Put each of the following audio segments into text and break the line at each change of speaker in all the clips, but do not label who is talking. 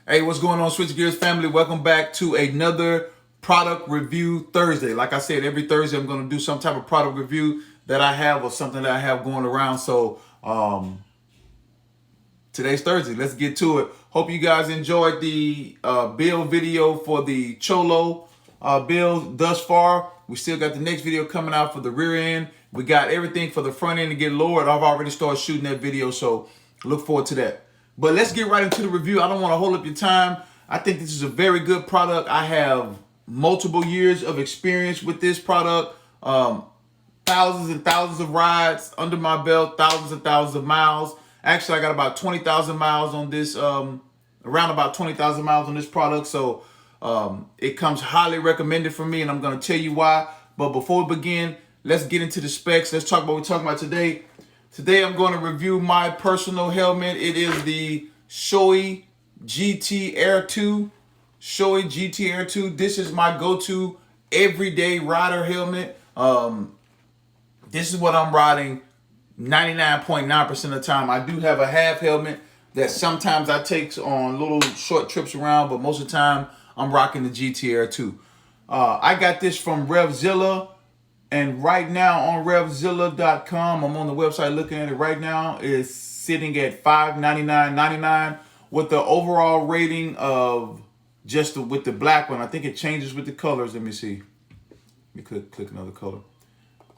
Hey, what's going on, Switch Gears family? Welcome back to another product review Thursday. Like I said, every Thursday I'm going to do some type of product review that I have or something that I have going around. So today's Thursday. Let's get to it. Hope you guys enjoyed the build video for the Cholo build thus far. We still got the next video coming out for the rear end. We got everything for the front end to get lowered. I've already started shooting that video, so look forward to that. But let's get right into the review. I don't want to hold up your time. I think this is a very good product. I have multiple years of experience with this product. Thousands and thousands of rides under my belt, thousands and thousands of miles. Actually, I got about 20,000 miles on this, around about 20,000 miles on this product. So it comes highly recommended for me, and I'm going to tell you why. But before we begin, let's get into the specs. Let's talk about what we're talking about today. Today, I'm going to review my personal helmet. It is the SHOEI GT Air II. SHOEI GT Air II. This is my go-to everyday rider helmet. This is what I'm riding 99.9% of the time. I do have a half helmet that sometimes I take on little short trips around, but most of the time I'm rocking the GT Air II. I got this from RevZilla. And right now on RevZilla.com, I'm on the website looking at it right now, is sitting at $599.99 with the overall rating of just with the black one. I think it changes with the colors. Let me see. Let me click another color.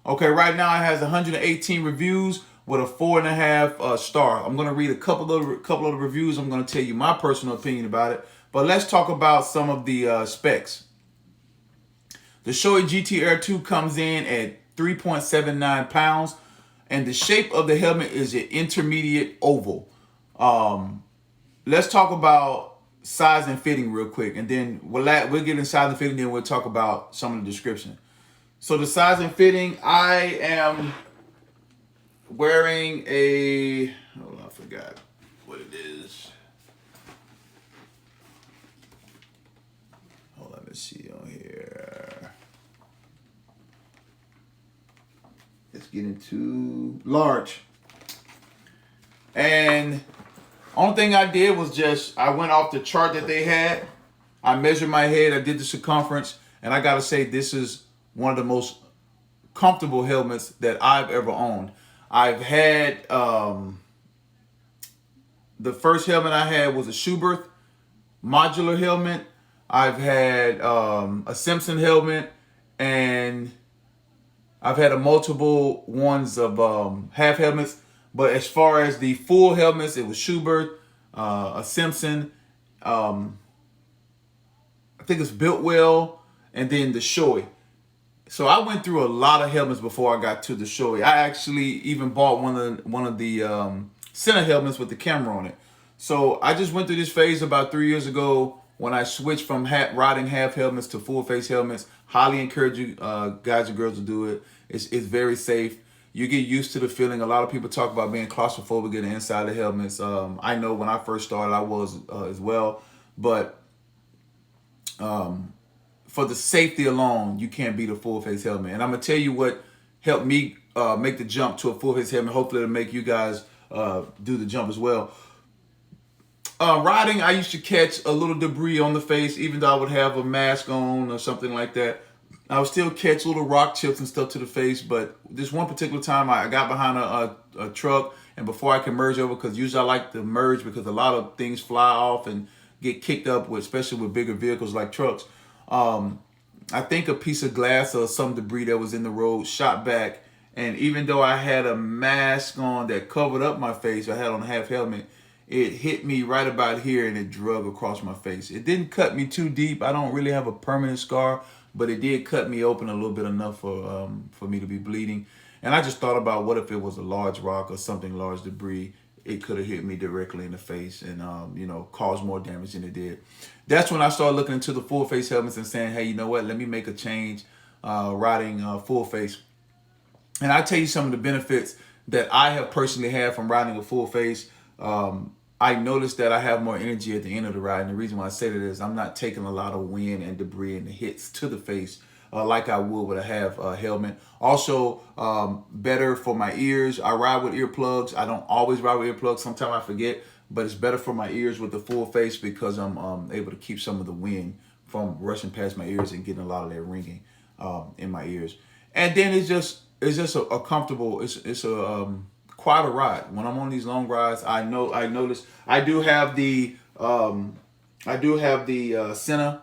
Okay, right now it has 118 reviews with a 4.5 star. I'm going to read a couple of the reviews. I'm going to tell you my personal opinion about it. But let's talk about some of the specs. The SHOEI GT Air II comes in at 3.79 pounds, and the shape of the helmet is an intermediate oval. Let's talk about size and fitting real quick, and then we'll get in size and fitting, then we'll talk about some of the description. So the size and fitting, I am wearing a, hold on, I forgot what it is. Hold on, let me see on here. Let's get into large. And only thing I did was just, I went off the chart that they had. I measured my head, I did the circumference, and I gotta say this is one of the most comfortable helmets that I've ever owned. I've had, the first helmet I had was a Schuberth modular helmet. I've had a Simpson helmet, and I've had a multiple ones of half helmets. But as far as the full helmets, it was Schuberth, a Simpson, I think it's Biltwell, and then the SHOEI. So I went through a lot of helmets before I got to the SHOEI. I actually even bought one of the center helmets with the camera on it. So I just went through this phase about 3 years ago when I switched from riding half helmets to full face helmets. Highly encourage you guys and girls to do it. It's very safe. You get used to the feeling. A lot of people talk about being claustrophobic in the inside of the helmets. I know when I first started, I was as well. But for the safety alone, you can't beat a full face helmet. And I'm gonna tell you what helped me make the jump to a full face helmet. Hopefully it'll make you guys do the jump as well. Riding, I used to catch a little debris on the face, even though I would have a mask on or something like that. I would still catch little rock chips and stuff to the face. But this one particular time, I got behind a truck, and before I can merge over, because usually I like to merge because a lot of things fly off and get kicked up, especially with bigger vehicles like trucks. I think a piece of glass or some debris that was in the road shot back, and even though I had a mask on that covered up my face, I had on a half helmet, it hit me right about here and it drug across my face. It didn't cut me too deep. I don't really have a permanent scar, but it did cut me open a little bit enough for me to be bleeding. And I just thought about what if it was a large rock or something large debris. It could have hit me directly in the face and, you know, caused more damage than it did. That's when I started looking into the full face helmets and saying, hey, you know what, let me make a change riding full face. And I'll tell you some of the benefits that I have personally had from riding a full face. I noticed that I have more energy at the end of the ride. And the reason why I say that is I'm not taking a lot of wind and debris and hits to the face like I would with a half helmet. Also, better for my ears. I ride with earplugs. I don't always ride with earplugs. Sometimes I forget. but it's better for my ears with the full face because I'm able to keep some of the wind from rushing past my ears and getting a lot of that ringing in my ears. And then it's just a comfortable. It's a quite a ride. When I'm on these long rides, I notice I do have the center.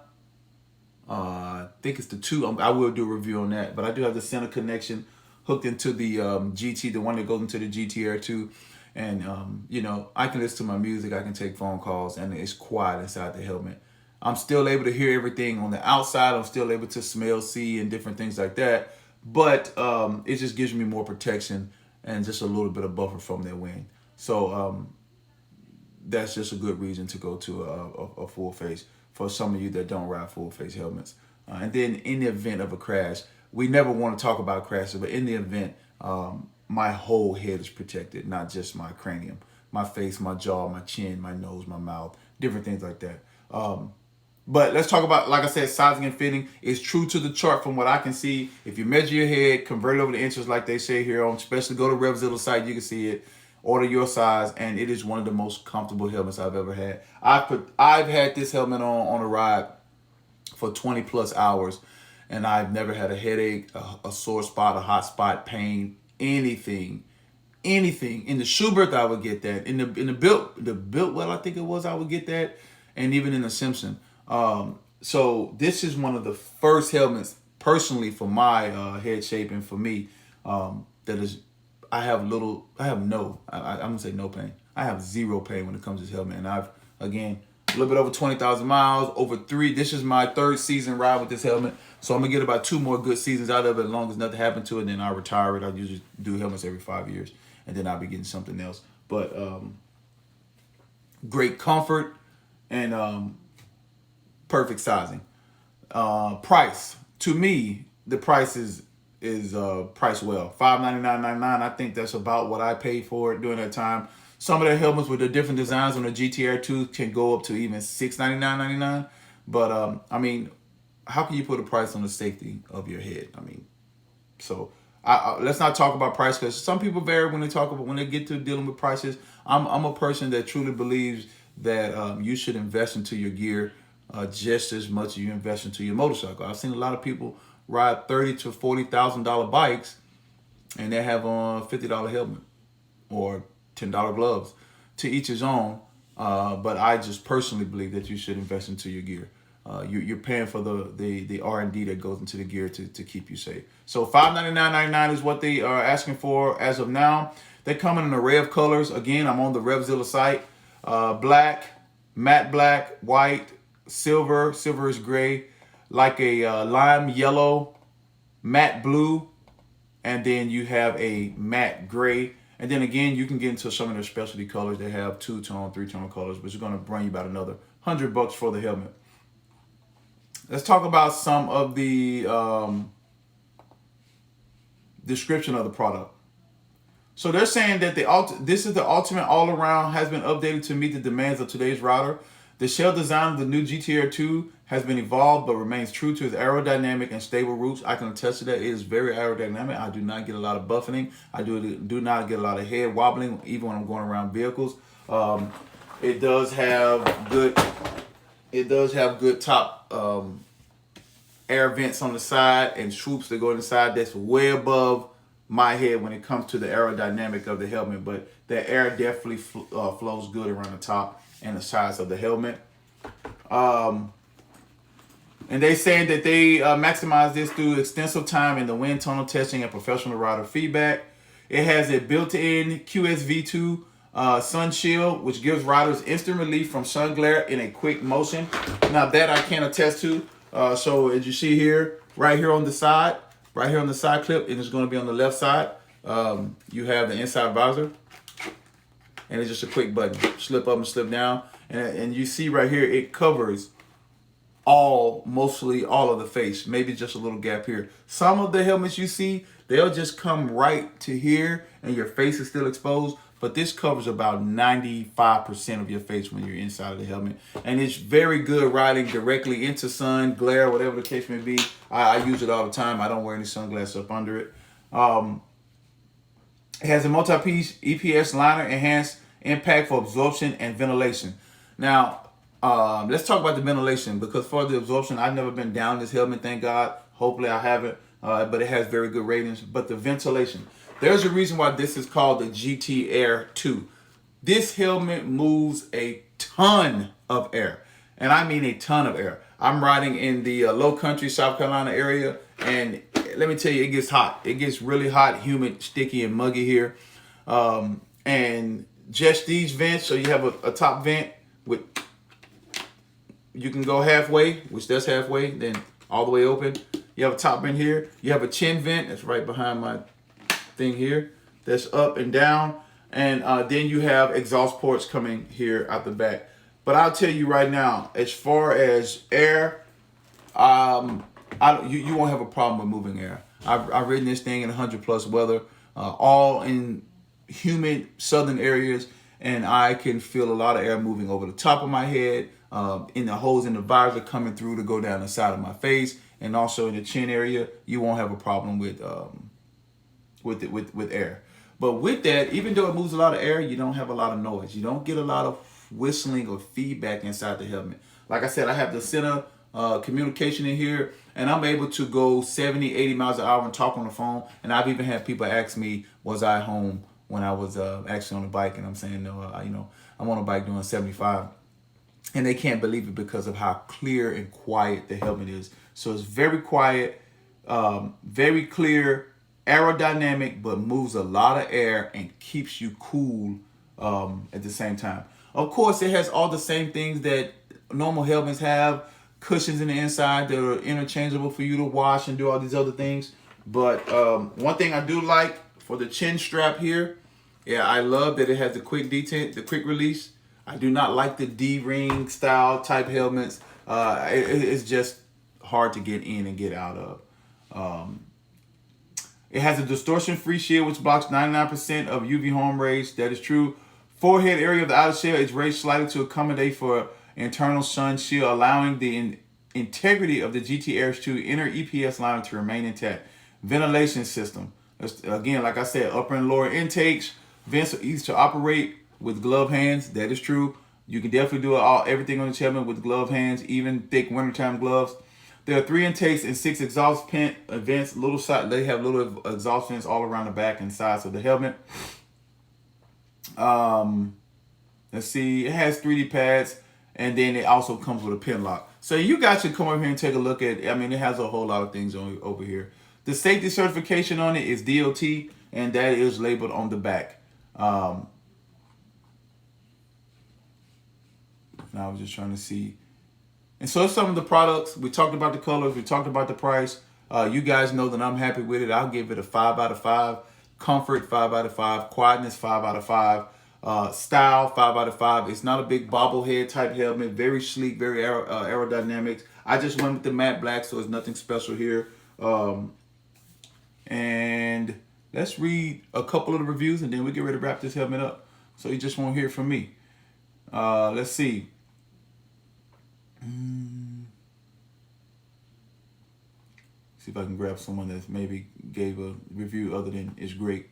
I think it's the 2. I will do a review on that, but I do have the center connection hooked into the GT, the one that goes into the GT Air II, and you know, I can listen to my music, I can take phone calls, and it's quiet inside the helmet. I'm still able to hear everything on the outside. I'm still able to smell, see, and different things like that. But it just gives me more protection and just a little bit of buffer from that wind. So that's just a good reason to go to a full face for some of you that don't ride full face helmets. And then in the event of a crash, we never want to talk about crashes, but in the event, my whole head is protected, not just my cranium, my face, my jaw, my chin, my nose, my mouth, different things like that. But let's talk about, like I said, sizing and fitting is true to the chart from what I can see. If you measure your head, convert it over to inches like they say here on, especially go to RevZilla site, you can see it. Order your size, and it is one of the most comfortable helmets I've ever had. I've had this helmet on a ride for 20 plus hours, and I've never had a headache, a sore spot, a hot spot, pain, anything. In the Schubert, I would get that. In the built well, I think it was, I would get that, and even in the Simpson. So this is one of the first helmets, personally, for my head shape and for me, that is. I'm gonna say no pain. I have zero pain when it comes to this helmet. And I've, again, a little bit over 20,000 miles, this is my 3rd season ride with this helmet. So I'm gonna get about 2 more good seasons out of it as long as nothing happened to it. And then I'll retire it. I usually do helmets every 5 years, and then I'll be getting something else. But great comfort and perfect sizing. Price, to me, the price is priced well. $599.99. I think that's about what I paid for it during that time. Some of the helmets with the different designs on the GT Air II can go up to even $699.99. But I mean, how can you put a price on the safety of your head? I mean, so let's not talk about price, because some people vary when they get to dealing with prices. I'm a person that truly believes that you should invest into your gear just as much as you invest into your motorcycle. I've seen a lot of people ride $30,000 to $40,000 bikes, and they have on a $50 helmet or $10 gloves. To each his own. But I just personally believe that you should invest into your gear. You're paying for the R&D that goes into the gear to keep you safe. So $599.99 is what they are asking for as of now. They come in an array of colors. Again, I'm on the RevZilla site. Black, matte black, white, silver is gray, like a lime yellow, matte blue, and then you have a matte gray. And then again, you can get into some of their specialty colors. They have 2-tone, 3-tone colors, which is going to bring you about another $100 for the helmet. Let's talk about some of the description of the product. So they're saying that this is the ultimate all-around, has been updated to meet the demands of today's rider. The shell design of the new GT Air II has been evolved but remains true to its aerodynamic and stable roots. I can attest to that. It is very aerodynamic. I do not get a lot of buffeting. I do not get a lot of head wobbling, even when I'm going around vehicles. It does have good top air vents on the side and swoops that go inside. That's way above my head when it comes to the aerodynamic of the helmet, but the air definitely flows good around the top and the sides of the helmet. And they saying that they maximize this through extensive time in the wind tunnel testing and professional rider feedback. It has a built-in QSV2 sun shield, which gives riders instant relief from sun glare in a quick motion. Now that I can attest to. So as you see here, right here on the side clip, and it's going to be on the left side, you have the inside visor. And it's just a quick button. Slip up and slip down. And you see right here, it covers mostly all of the face. Maybe just a little gap here. Some of the helmets you see, they'll just come right to here and your face is still exposed. But this covers about 95% of your face when you're inside of the helmet. And it's very good riding directly into sun, glare, whatever the case may be. I use it all the time. I don't wear any sunglasses up under it. It has a multi-piece EPS liner impact for absorption and ventilation. Now, let's talk about the ventilation, because for the absorption, I've never been down this helmet, thank God. Hopefully I haven't, but it has very good ratings. But the ventilation, there's a reason why this is called the GT Air II. This helmet moves a ton of air, and I mean a ton of air. I'm riding in the low country South Carolina area, and let me tell you, it gets hot. It gets really hot, humid, sticky, and muggy here. And just these vents, so you have a top vent with, you can go halfway, which that's halfway, then all the way open. You have a top vent here. You have a chin vent that's right behind my thing here. That's up and down. And then you have exhaust ports coming here out the back. But I'll tell you right now, as far as air, you won't have a problem with moving air. I've ridden this thing in 100+ weather, all in humid southern areas, and I can feel a lot of air moving over the top of my head, in the holes in the visor coming through to go down the side of my face, and also in the chin area. You won't have a problem with air. But with that, even though it moves a lot of air, you don't have a lot of noise. You don't get a lot of whistling or feedback inside the helmet. Like I said, I have the center communication in here, and I'm able to go 70, 80 miles an hour and talk on the phone. And I've even had people ask me, was I home when I was actually on the bike? And I'm saying, no, I'm on a bike doing 75. And they can't believe it because of how clear and quiet the helmet is. So it's very quiet, very clear, aerodynamic, but moves a lot of air and keeps you cool at the same time. Of course, it has all the same things that normal helmets have, cushions in the inside that are interchangeable for you to wash and do all these other things. But one thing I do like for the chin strap here, yeah, I love that it has the quick detent, the quick release. I do not like the D-ring style type helmets. It's just hard to get in and get out of. It has a distortion-free shield which blocks 99% of UV harm rays. That is true. Forehead area of the outer shell is raised slightly to accommodate for internal sun shield, allowing the integrity of the GT Air II inner EPS liner to remain intact. Ventilation system. Again, like I said, upper and lower intakes. Vents are easy to operate with gloved hands. That is true. You can definitely do everything on the helmet with gloved hands, even thick wintertime gloves. There are 3 intakes and 6 exhaust vents. They have little exhaust vents all around the back and sides of the helmet. Let's see. It has 3D pads, and then it also comes with a pin lock. So you guys should come over here and take a look at it. I mean, it has a whole lot of things over here. The safety certification on it is DOT, and that is labeled on the back. Now I was just trying to see. And so some of the products, we talked about the colors, we talked about the price. You guys know that I'm happy with it. I'll give it a 5 out of 5. Comfort, 5 out of 5. Quietness, 5 out of 5. Style, 5 out of 5. It's not a big bobblehead type helmet. Very sleek, very aerodynamic. I just went with the matte black, so it's nothing special here. And let's read a couple of the reviews, and then we get ready to wrap this helmet up, so you just won't hear from me. Let's see. See if I can grab someone that maybe gave a review other than "it's great."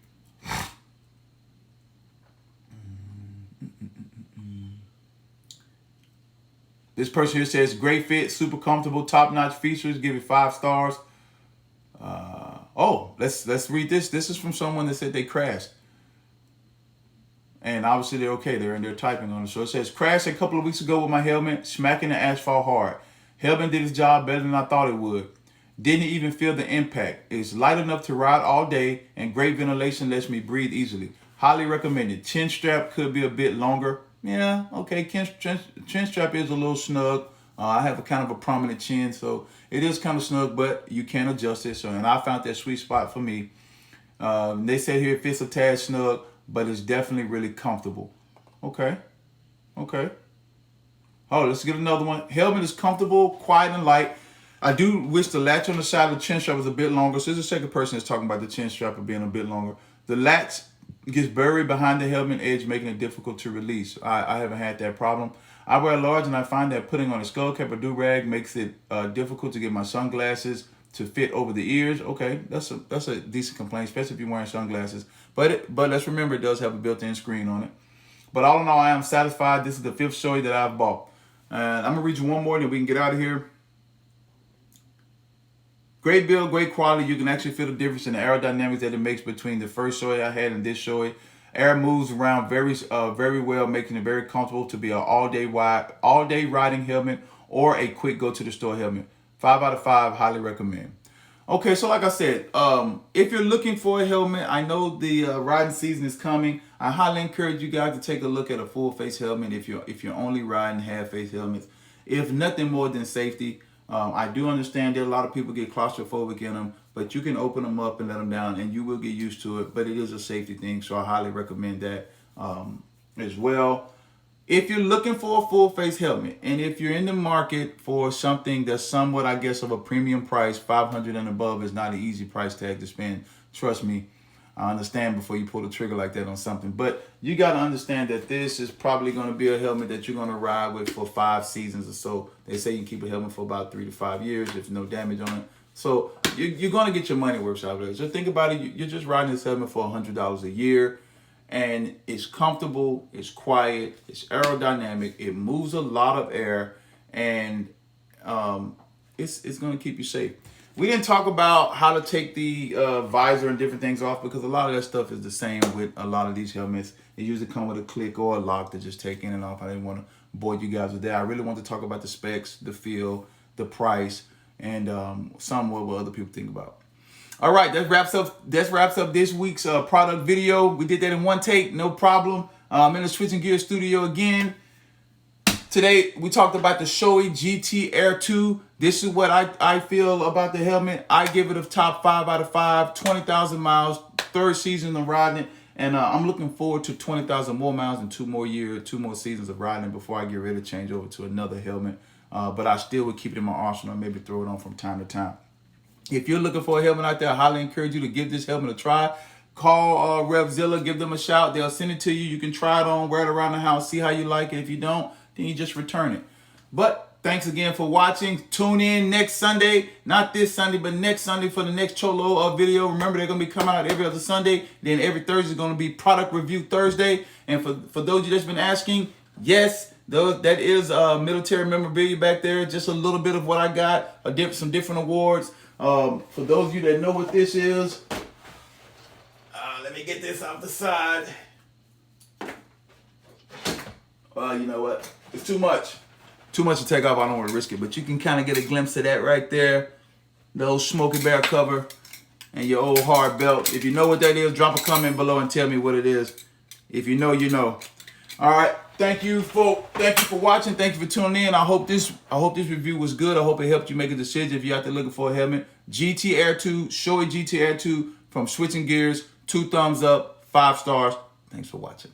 This person here says, "Great fit, super comfortable, top-notch features. Give it 5 stars." Let's read this. This is from someone that said they crashed. And obviously they're okay. They're in there typing on it. So it says, "Crashed a couple of weeks ago with my helmet, smacking the asphalt hard. Helmet did its job better than I thought it would. Didn't even feel the impact. It's light enough to ride all day, and great ventilation lets me breathe easily. Highly recommended. Chin strap could be a bit longer." Yeah, okay, chin strap is a little snug. I have a kind of a prominent chin, so it is kind of snug, but you can adjust it. So, and I found that sweet spot for me. They said here it fits a tad snug, but it's definitely really comfortable. Okay. Oh, let's get another one. Helmet is comfortable, quiet, and light. I do wish the latch on the side of the chin strap was a bit longer. So there's a second person that's talking about the chin strap being a bit longer. The latch gets buried behind the helmet edge, making it difficult to release. I haven't had that problem. I wear large, and I find that putting on a skull cap or do-rag makes it difficult to get my sunglasses to fit over the ears. Okay, that's a decent complaint, especially if you're wearing sunglasses. But let's remember, it does have a built-in screen on it. But all in all, I am satisfied. This is the 5th SHOEI that I've bought. And I'm going to read you one more, then we can get out of here. Great build, great quality. You can actually feel the difference in the aerodynamics that it makes between the first SHOEI I had and this SHOEI. Air moves around very well, making it very comfortable to be an all-day riding helmet or a quick go-to-the-store helmet. 5 out of 5, highly recommend. Okay, so like I said, if you're looking for a helmet, I know the riding season is coming. I highly encourage you guys to take a look at a full-face helmet if you're only riding half-face helmets. If nothing more than safety. I do understand that a lot of people get claustrophobic in them, but you can open them up and let them down and you will get used to it. But it is a safety thing, so I highly recommend that as well. If you're looking for a full face helmet, and if you're in the market for something that's somewhat, I guess, of a premium price, $500 and above is not an easy price tag to spend. Trust me, I understand before you pull the trigger like that on something. But you got to understand that this is probably going to be a helmet that you're going to ride with for 5 seasons or so. They say you can keep a helmet for about 3 to 5 years if no damage on it. So you're going to get your money worth out of it. So think about it. You're just riding this helmet for $100 a year. And it's comfortable, it's quiet, it's aerodynamic, it moves a lot of air, and it's going to keep you safe. We didn't talk about how to take the visor and different things off because a lot of that stuff is the same with a lot of these helmets. They usually come with a click or a lock to just take in and off. I didn't want to bore you guys with that. I really want to talk about the specs, the feel, the price, and somewhat what other people think about. All right, that wraps up this week's product video. We did that in one take, no problem. I'm in the Switching Gears studio again. Today, we talked about the SHOEI GT Air II. This is what I feel about the helmet. I give it a top 5 out of 5, 20,000 miles, 3rd season of riding it. And I'm looking forward to 20,000 more miles and 2 more seasons of riding it before I get ready to change over to another helmet. But I still would keep it in my arsenal and maybe throw it on from time to time. If you're looking for a helmet out there, I highly encourage you to give this helmet a try. Call RevZilla, give them a shout. They'll send it to you. You can try it on, wear it around the house, see how you like it. If you don't, then you just return it. But thanks again for watching. Tune in next Sunday, not this Sunday, but next Sunday for the next Cholo video. Remember, they're going to be coming out every other Sunday. Then every Thursday is going to be Product Review Thursday. And for those of you that's been asking, yes, that is military memorabilia back there. Just a little bit of what I got, some different awards. For those of you that know what this is, let me get this off the side. You know what? It's too much. Too much to take off. I don't want to risk it. But you can kind of get a glimpse of that right there. The old Smokey Bear cover and your old hard belt. If you know what that is, drop a comment below and tell me what it is. If you know, you know. All right. Thank you for watching. Thank you for tuning in. I hope this review was good. I hope it helped you make a decision if you're out there looking for a helmet. GT Air II, SHOEI GT Air II from Switching Gears. 2 thumbs up, 5 stars. Thanks for watching.